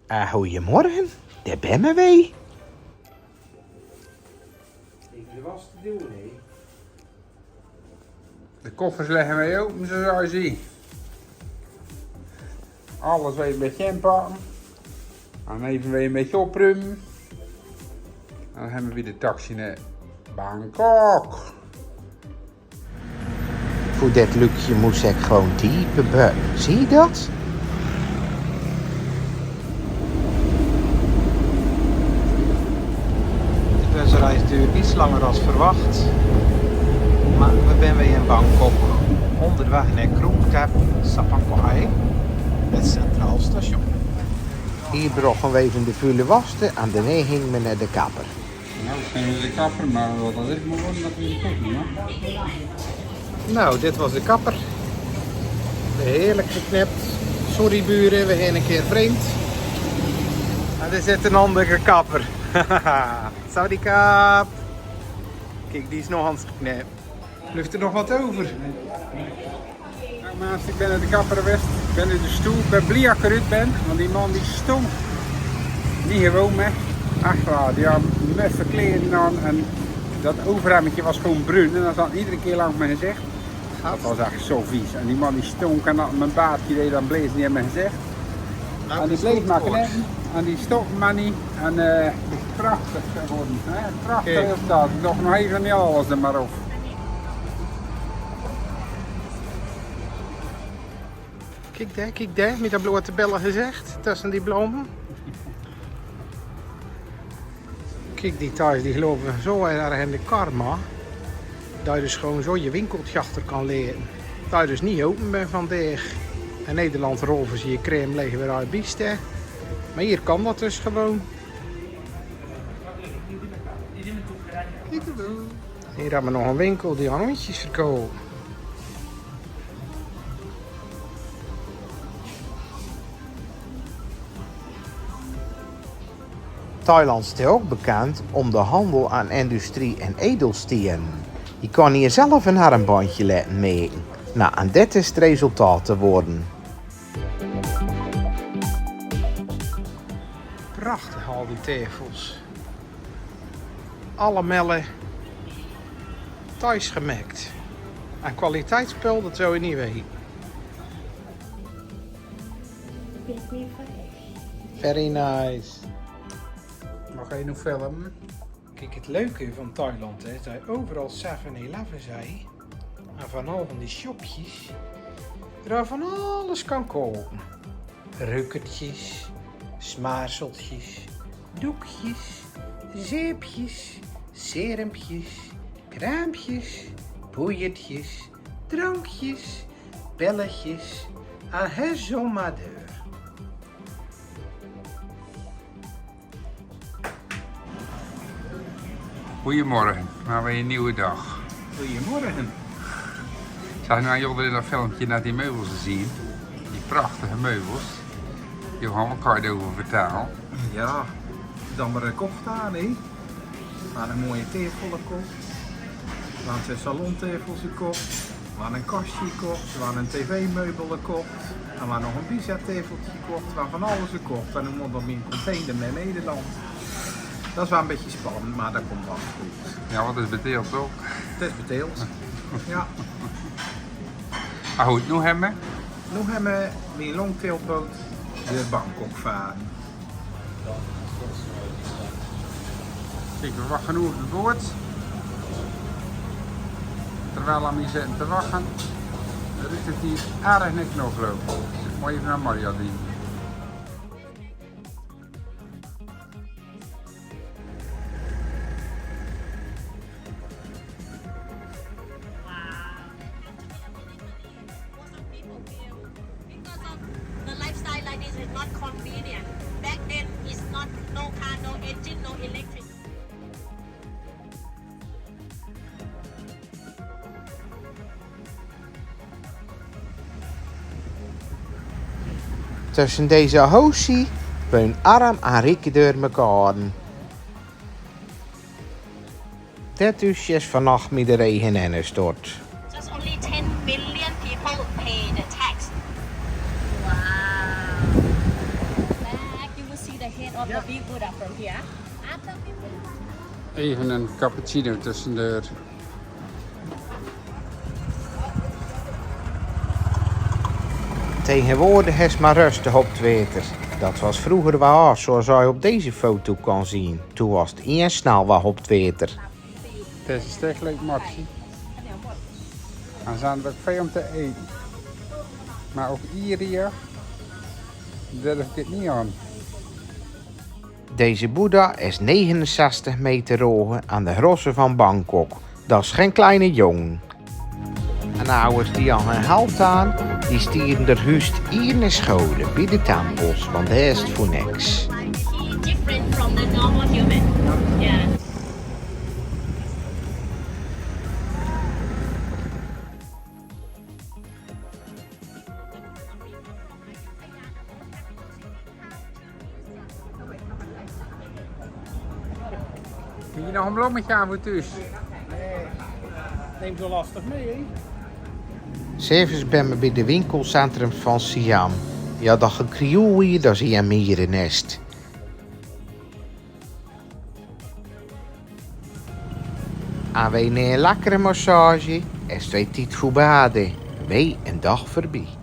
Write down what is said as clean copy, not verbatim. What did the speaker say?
Goedemorgen, daar ben we weer. Er was te doen, hè? De koffers leggen wij open, zoals je ziet. Alles weer een beetje inpakken. Dan even weer een beetje opruimen. En dan hebben we weer de taxi naar Bangkok. Voor dit luchtje moest ik gewoon diepe buiten. Zie je dat? De busreis duurt iets langer dan verwacht. Maar we zijn weer in Bangkok. Onderweg naar Krungthep, Sapangwai, het Centraal Station. Hier brachten we even de vuile wasten en daarna gingen we naar de kapper. Nou, zijn we de kapper, maar wat dat is, moet worden, dat weet ik ook niet, hoor. Nou, dit was de kapper. Heerlijk geknipt. Sorry buren, we gaan een keer vreemd. En er zit een andere kapper. Sorry kap. Kijk, die is nog hands geknipt. Blijft er nog wat over? Nou mensen, ik ben naar de kapper geweest. Ik ben nu de stoel. Ik ben blij dat ik eruit ben, want die man die stond niet gewoon mee. Echt waar, die had muffe kleren aan en dat overhemdje was gewoon bruin. En dat had iedere keer langs mijn gezicht. Dat was echt zo vies. En die man die stonk en mijn baardje deed dan bleef niet in mijn gezicht. Nou, en die bleef maar knippen. En die stopte maar niet. En het is prachtig geworden. Hè? Prachtig Kijk. resultaat. Ik dacht nog even niet alles er maar op. Kijk daar, met dat blote bellen gezegd, tussen die bloemen. Kijk, die thuis die geloven zo erg in de karma, dat je dus gewoon zo je winkeltje achter kan leren. Dat je dus niet open bent vandaag. In Nederland roven ze je crème liggen weer uit biest, hè. Maar hier kan dat dus gewoon. Hier hebben we nog een winkel die aan hondjes verkoopt. Thailand is ook bekend om de handel aan industrie en edelstenen. Je kan hier zelf een armbandje laten maken. Nou, en dit is het resultaat te worden. Prachtig al die tafels. Alle mellen thuis gemaakt. En kwaliteitsspul, dat zou je niet weten. Very nice. Nog één film. Kijk, het leuke van Thailand is dat je overal 7-Eleven zei. En van al van die shopjes. Er van alles kan kopen. Rukkertjes, smaarseltjes, doekjes, zeepjes, serumpjes, kraampjes, poeiertjes, drankjes, belletjes. En zo maar deur. Goedemorgen, maar weer een nieuwe dag. Goedemorgen. Zag nou jullie in dat filmpje naar die meubels te zien? Die prachtige meubels. Johan, wat kan je erover vertellen? Ja, dan maar kocht aan, hè. We hadden een mooie tafel gekocht. We hadden 2 salontafels gekocht. We hadden een kastje gekocht. We hadden een tv-meubel gekocht. En we hadden nog een bizet-tafeltje gekocht. We hadden van alles gekocht. En dan moet dat in een container naar Nederland. Dat is wel een beetje spannend, maar dat komt wel goed. Ja, wat is beteeld toch? Het is beteeld. Ja. Maar goed, nu hebben we. Nu hebben we weer een longtailboot de Bangkok varen. Kijk, we wachten nu op de boord. Terwijl we hier zitten te wachten, ruikt het hier erg naar knoflook. Dus ik moet even naar Maria zien. The lifestyle like this is not convenient. Back then, it's not no car, no engine, no electric. Tussen deze hoostie woont arm en rijk door elkaar. Dit is vannacht met de regen in stort. Just only 10 million people pay the tax. Wow. Back, you will of the big Buddha from here. After we Even een cappuccino tussendoor. Tegenwoordig is maar rustig op het water. Dat was vroeger wel hard, zoals je op deze foto kan zien. Toen was het eerst snel wat op het water. Het is echt leuk, Maxie. Dan zijn er ook veel om te eten. Maar ook hier durf ik het niet aan. Deze Boeddha is 69 meter hoog aan de grosse van Bangkok. Dat is geen kleine jong. En ouders die aan hun geld aan, die stieren er juist hier naar scholen bij de tempels, want dat is het voor niks. he different from the normal human. Yeah. Moet je nog een bloemetje aan voor thuis? Neem zo lastig mee, hè? S'avonds ben we bij de winkelcentrums van Siam. Ja, dat gekrioel hier, dat is hier een mierennest. En wij een lekkere massage is het tijd voor baden. Wij een dag voorbij.